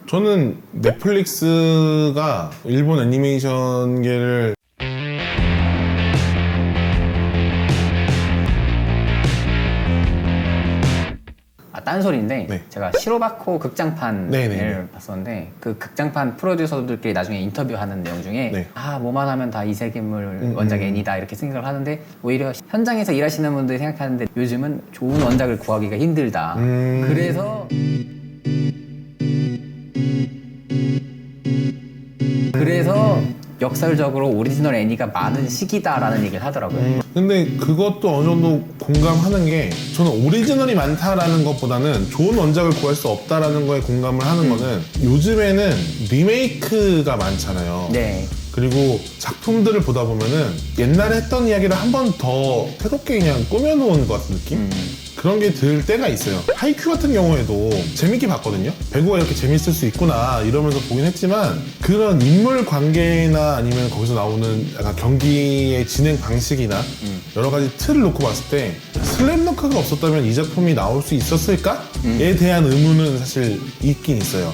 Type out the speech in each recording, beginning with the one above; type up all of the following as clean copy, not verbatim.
저는 넷플릭스가 일본 애니메이션계를 딴소리인데 네. 제가 시로바코 극장판을 네네네. 봤었는데 그 극장판 프로듀서들끼리 나중에 인터뷰하는 내용 중에 네. 뭐만 하면 다 이세계물 원작 애니다 이렇게 생각을 하는데 오히려 현장에서 일하시는 분들이 생각하는데 요즘은 좋은 원작을 구하기가 힘들다. 그래서 역설적으로 오리지널 애니가 많은 시기다라는 얘기를 하더라고요. 근데 그것도 어느 정도 공감하는 게 저는 오리지널이 많다라는 것보다는 좋은 원작을 구할 수 없다라는 거에 공감을 하는 거는 요즘에는 리메이크가 많잖아요. 네. 그리고 작품들을 보다 보면은 옛날에 했던 이야기를 한 번 더 새롭게 그냥 꾸며놓은 것 같은 느낌? 그런 게 들 때가 있어요. 하이큐 같은 경우에도 재밌게 봤거든요. 배구가 이렇게 재밌을 수 있구나 이러면서 보긴 했지만 그런 인물 관계나 아니면 거기서 나오는 약간 경기의 진행 방식이나 여러 가지 틀을 놓고 봤을 때 슬램덩크가 없었다면 이 작품이 나올 수 있었을까?에 대한 의문은 사실 있긴 있어요.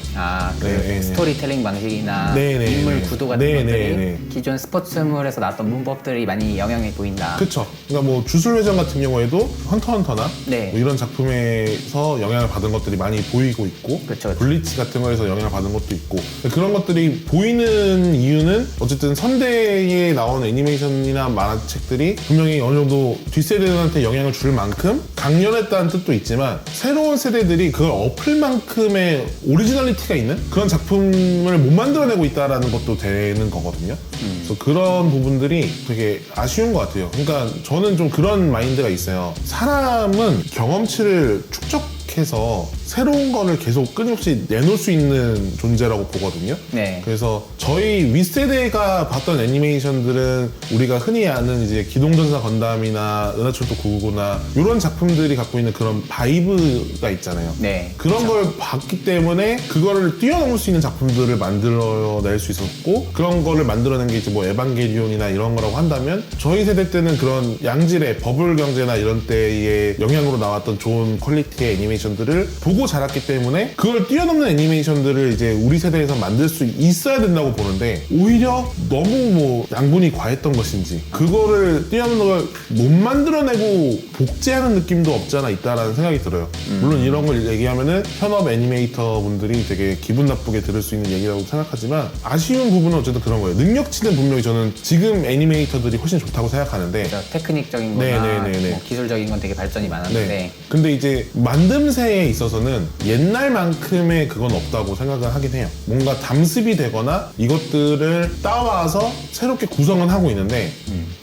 그 네, 스토리텔링 방식이나 네, 네, 인물 네. 구도 같은 네, 것들이 네, 네. 기존 스포츠물에서 나왔던 문법들이 많이 영향이 보인다. 그쵸. 그러니까 뭐 주술회전 같은 경우에도 헌터헌터나 네. 뭐 이런 작품에서 영향을 받은 것들이 많이 보이고 있고 그쵸. 블리치 같은 거에서 영향을 받은 것도 있고 그런 것들이 보이는 이유는 어쨌든 선대에 나온 애니메이션이나 만화책들이 분명히 어느 정도 뒷세대들한테 영향을 줄 만큼 강렬했다는 뜻도 있지만 새로운 세대들이 그걸 엎을 만큼의 오리지널리티가 있는 그런 작품을 못 만들어내고 있다는 것도 되는 거거든요. 그래서 그런 부분들이 되게 아쉬운 것 같아요. 그러니까 저는 좀 그런 마인드가 있어요. 사람은 경험치를 축적해서 새로운 거를 계속 끊임없이 내놓을 수 있는 존재라고 보거든요. 네. 그래서 저희 윗세대가 봤던 애니메이션들은 우리가 흔히 아는 이제 기동전사 건담이나 은하철도 999나 이런 작품들이 갖고 있는 그런 바이브가 있잖아요. 네. 그런 걸 봤기 때문에 그거를 뛰어넘을 수 있는 작품들을 만들어낼 수 있었고 그런 거를 만들어낸 게 이제 뭐 에반게리온이나 이런 거라고 한다면 저희 세대 때는 그런 양질의 버블 경제나 이런 때의 영향으로 나왔던 좋은 퀄리티의 애니메이션들을 보고 자랐기 때문에 그걸 뛰어넘는 애니메이션들을 이제 우리 세대에서 만들 수 있어야 된다고 보는데 오히려 너무 뭐 양분이 과했던 것인지 그거를 뛰어넘는 걸 못 만들어내고 복제하는 느낌도 없지 않아 있다라는 생각이 들어요. 물론 이런 걸 얘기하면은 현업 애니메이터 분들이 되게 기분 나쁘게 들을 수 있는 얘기라고 생각하지만 아쉬운 부분은 어쨌든 그런 거예요. 능력치는 분명히 저는 지금 애니메이터들이 훨씬 좋다고 생각하는데 테크닉적인 거나 네네네네. 뭐 기술적인 건 되게 발전이 많았는데 네. 근데 이제 만듦새에 있어서는 옛날만큼의 그건 없다고 생각을 하긴 해요. 뭔가 담습이 되거나 이것들을 따와서 새롭게 구성은 하고 있는데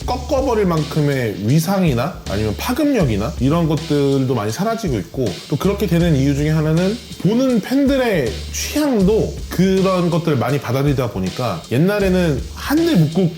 꺾어버릴 만큼의 위상이나 아니면 파급력이나 이런 것들도 많이 사라지고 있고 또 그렇게 되는 이유 중에 하나는 보는 팬들의 취향도 그런 것들을 많이 받아들이다 보니까 옛날에는 한데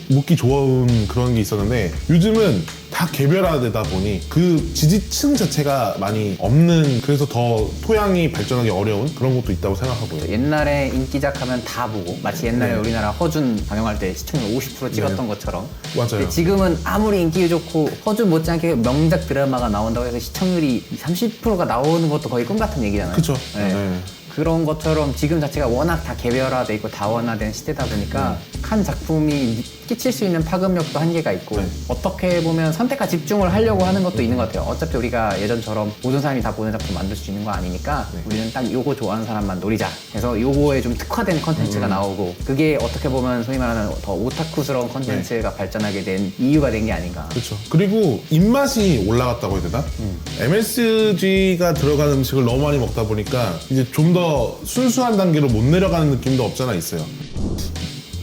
묶기 좋은 그런 게 있었는데 요즘은 다 개별화되다 보니 그 지지층 자체가 많이 없는 그래서 더 토양이 발전하기 어려운 그런 것도 있다고 생각하고요. 옛날에 인기작 하면 다 보고 마치 옛날에 네. 우리나라 허준 방영할 때 시청률 50% 찍었던 것처럼 맞아요. 근데 지금은 아무리 인기 좋고 허준 못지않게 명작 드라마가 나온다고 해서 시청률이 30%가 나오는 것도 거의 꿈 같은 얘기잖아요. 그쵸. 네. 네. 그런 것처럼 지금 자체가 워낙 다 개별화돼 있고 다원화된 시대다 보니까 한 작품이 끼칠 수 있는 파급력도 한계가 있고 네. 어떻게 보면 선택과 집중을 하려고 하는 것도 있는 것 같아요. 어차피 우리가 예전처럼 모든 사람이 다 보는 작품 만들 수 있는 거 아니니까 우리는 딱 요거 좋아하는 사람만 노리자 해서 요거에 좀 특화된 컨텐츠가 나오고 그게 어떻게 보면 소위 말하는 더 오타쿠스러운 컨텐츠가 발전하게 된 이유가 된 게 아닌가. 그렇죠. 그리고 입맛이 올라갔다고 해야 되나? MSG가 들어간 음식을 너무 많이 먹다 보니까 이제 좀 더 순수한 단계로 못 내려가는 느낌도 없잖아 있어요.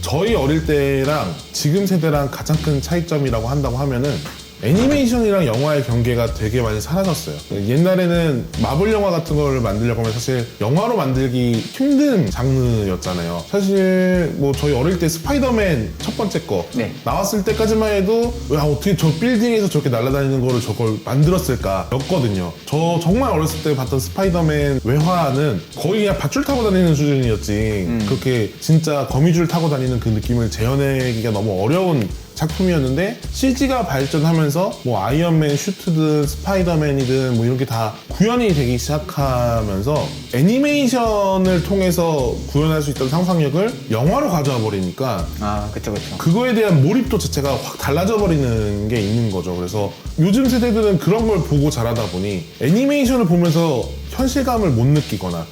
저희 어릴 때랑 지금 세대랑 가장 큰 차이점이라고 한다고 하면은 애니메이션이랑 영화의 경계가 되게 많이 사라졌어요. 옛날에는 마블 영화 같은 걸 만들려고 하면 사실 영화로 만들기 힘든 장르였잖아요. 사실 뭐 저희 어릴 때 스파이더맨 첫 번째 거 네. 나왔을 때까지만 해도 야 어떻게 저 빌딩에서 저렇게 날아다니는 거를 저걸 만들었을까 였거든요. 저 정말 어렸을 때 봤던 스파이더맨 외화는 거의 그냥 밧줄 타고 다니는 수준이었지 그렇게 진짜 거미줄 타고 다니는 그 느낌을 재현하기가 너무 어려운 작품이었는데 CG가 발전하면서 뭐 아이언맨 슈트든 스파이더맨이든 뭐 이런 게 다 구현이 되기 시작하면서 애니메이션을 통해서 구현할 수 있던 상상력을 영화로 가져와 버리니까 아, 그쵸. 그거에 대한 몰입도 자체가 확 달라져 버리는 게 있는 거죠. 그래서 요즘 세대들은 그런 걸 보고 자라다 보니 애니메이션을 보면서 현실감을 못 느끼거나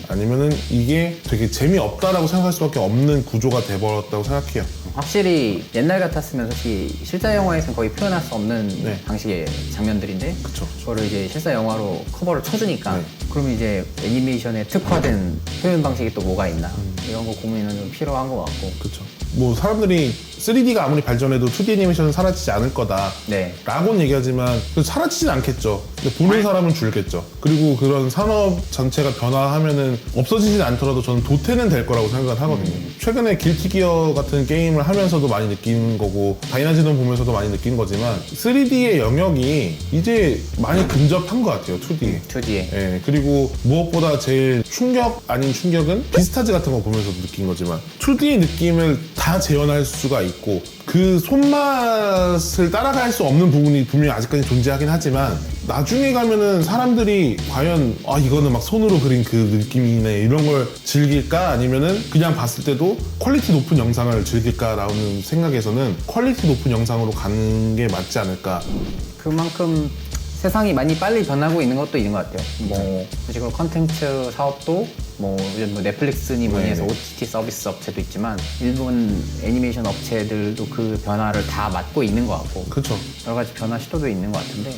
아니면은 이게 되게 재미없다라고 생각할 수밖에 없는 구조가 돼버렸다고 생각해요. 확실히 옛날 같았으면 솔직히 실사 영화에서는 거의 표현할 수 없는 네. 방식의 장면들인데 그쵸. 그거를 이제 실사 영화로 커버를 쳐주니까 네. 그러면 이제 애니메이션에 특화된 표현 방식이 또 뭐가 있나 이런 거 고민은 좀 필요한 것 같고. 그렇죠. 뭐 사람들이 3D가 아무리 발전해도 2D 애니메이션은 사라지지 않을 거다 네. 라고는 얘기하지만 사라지진 않겠죠. 근데 보는 사람은 줄겠죠. 그리고 그런 산업 전체가 변화하면은 없어지진 않더라도 저는 도태는 될 거라고 생각을 하거든요. 최근에 길티 기어 같은 게임을 하면서도 많이 느끼는 거고 다이나지돈 보면서도 많이 느낀 거지만 3D의 영역이 이제 많이 근접한 것 같아요. 2D에. 2D에. 예, 그리고 무엇보다 제일 충격 아닌 충격은 비스타즈 같은 거 보면서도 느낀 거지만 2D의 느낌을 다 재현할 수가 있고 그 손맛을 따라갈 수 없는 부분이 분명히 아직까지 존재하긴 하지만 나중에 가면은 사람들이 과연 이거는 막 손으로 그린 그 느낌이네 이런 걸 즐길까 아니면은 그냥 봤을 때도 퀄리티 높은 영상을 즐길까라는 생각에서는 퀄리티 높은 영상으로 가는 게 맞지 않을까. 그만큼 세상이 많이 빨리 변하고 있는 것도 있는 것 같아요. 뭐 지금 컨텐츠 사업도 뭐 요즘 뭐 넷플릭스니 뭐니 해서 네네. OTT 서비스 업체도 있지만 일본 애니메이션 업체들도 그 변화를 다 맡고 있는 것 같고 그렇죠. 여러 가지 변화 시도도 있는 것 같은데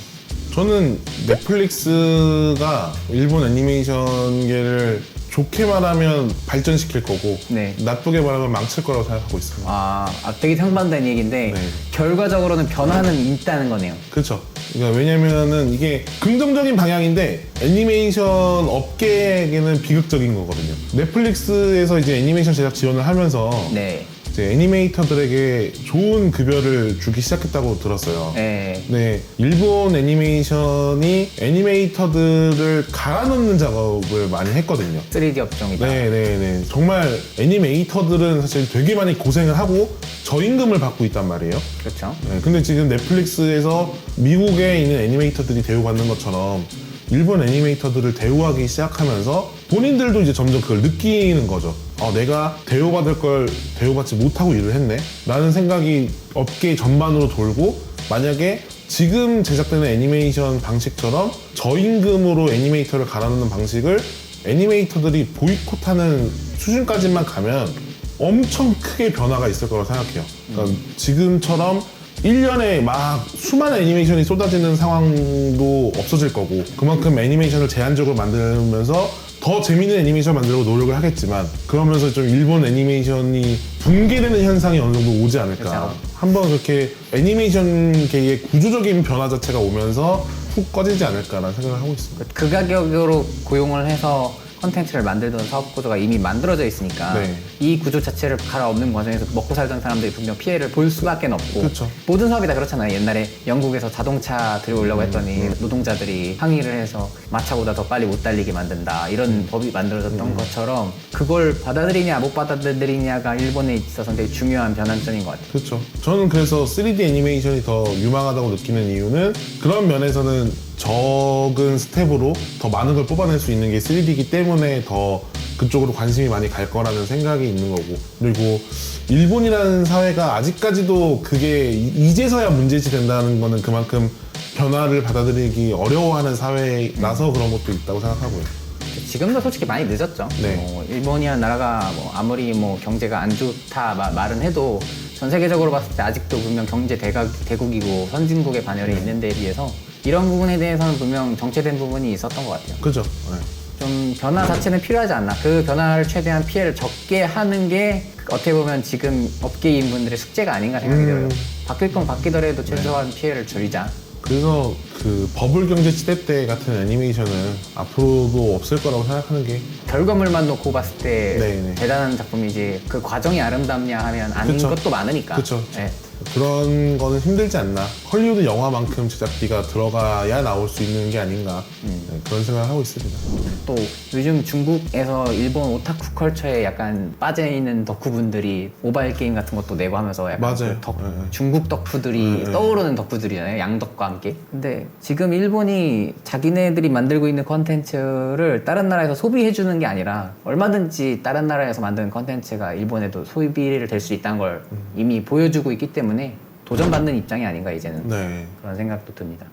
저는 넷플릭스가 일본 애니메이션계를 좋게 말하면 발전시킬 거고 네. 나쁘게 말하면 망칠 거라고 생각하고 있습니다. 되게 상반된 얘기인데 네. 결과적으로는 변화는 있다는 거네요. 그렇죠. 그러니까 왜냐면은 이게 긍정적인 방향인데 애니메이션 업계에게는 비극적인 거거든요. 넷플릭스에서 이제 애니메이션 제작 지원을 하면서 네. 이제 애니메이터들에게 좋은 급여를 주기 시작했다고 들었어요. 네. 네, 일본 애니메이션이 애니메이터들을 갈아넣는 작업을 많이 했거든요. 3D 업종이다. 네네네. 정말 애니메이터들은 사실 되게 많이 고생을 하고 저임금을 받고 있단 말이에요. 그렇죠. 네, 근데 지금 넷플릭스에서 미국에 있는 애니메이터들이 대우받는 것처럼 일본 애니메이터들을 대우하기 시작하면서 본인들도 이제 점점 그걸 느끼는 거죠. 내가 대우받을 걸 대우받지 못하고 일을 했네? 라는 생각이 업계 전반으로 돌고 만약에 지금 제작되는 애니메이션 방식처럼 저임금으로 애니메이터를 갈아넣는 방식을 애니메이터들이 보이콧하는 수준까지만 가면 엄청 크게 변화가 있을 거라고 생각해요. 그러니까 지금처럼 1년에 막 수많은 애니메이션이 쏟아지는 상황도 없어질 거고 그만큼 애니메이션을 제한적으로 만들면서 더 재밌는 애니메이션 만들려고 노력을 하겠지만 그러면서 좀 일본 애니메이션이 붕괴되는 현상이 어느 정도 오지 않을까. 그렇죠. 한번 그렇게 애니메이션계의 구조적인 변화 자체가 오면서 훅 꺼지지 않을까라는 생각을 하고 있습니다. 그 가격으로 고용을 해서 컨텐츠를 만들던 사업 구조가 이미 만들어져 있으니까 네. 이 구조 자체를 갈아엎는 과정에서 먹고 살던 사람들이 분명 피해를 볼 수밖에 없고 그렇죠. 모든 사업이 다 그렇잖아요. 옛날에 영국에서 자동차 들여오려고 했더니 노동자들이 항의를 해서 마차보다 더 빨리 못 달리게 만든다 이런 법이 만들어졌던 것처럼 그걸 받아들이냐 못 받아들이냐가 일본에 있어서 되게 중요한 변환점인 것 같아요. 그렇죠. 저는 그래서 3D 애니메이션이 더 유망하다고 느끼는 이유는 그런 면에서는 적은 스텝으로 더 많은 걸 뽑아낼 수 있는 게 3D이기 때문에 더 그쪽으로 관심이 많이 갈 거라는 생각이 있는 거고 그리고 일본이라는 사회가 아직까지도 그게 이제서야 문제시 된다는 거는 그만큼 변화를 받아들이기 어려워하는 사회라서 그런 것도 있다고 생각하고요. 지금도 솔직히 많이 늦었죠. 네. 일본이라는 나라가 아무리 경제가 안 좋다 말은 해도 전 세계적으로 봤을 때 아직도 분명 경제 대국이고 선진국의 반열에 있는 데에 비해서 이런 부분에 대해서는 분명 정체된 부분이 있었던 것 같아요. 그죠? 네. 좀 변화 자체는 필요하지 않나. 그 변화를 최대한 피해를 적게 하는 게 어떻게 보면 지금 업계인 분들의 숙제가 아닌가 생각이 들어요. 바뀔 건 바뀌더라도 최소한 피해를 줄이자. 그래서 그 버블 경제 시대 때 같은 애니메이션은 앞으로도 없을 거라고 생각하는 게 결과물만 놓고 봤을 때 네네. 대단한 작품이지 그 과정이 아름답냐 하면 아닌 그쵸. 것도 많으니까. 그쵸. 네. 그런 거는 힘들지 않나. 헐리우드 영화만큼 제작비가 들어가야 나올 수 있는 게 아닌가. 네, 그런 생각을 하고 있습니다. 또 요즘 중국에서 일본 오타쿠 컬처에 약간 빠져있는 덕후분들이 모바일 게임 같은 것도 내고 하면서 약간 맞아요. 중국 덕후들이 떠오르는 덕후들이잖아요. 양덕과 함께. 근데 지금 일본이 자기네들이 만들고 있는 컨텐츠를 다른 나라에서 소비해주는 게 아니라 얼마든지 다른 나라에서 만든 컨텐츠가 일본에도 소비를 될 수 있다는 걸 이미 보여주고 있기 때문에 도전받는 입장이 아닌가 이제는 네. 그런 생각도 듭니다.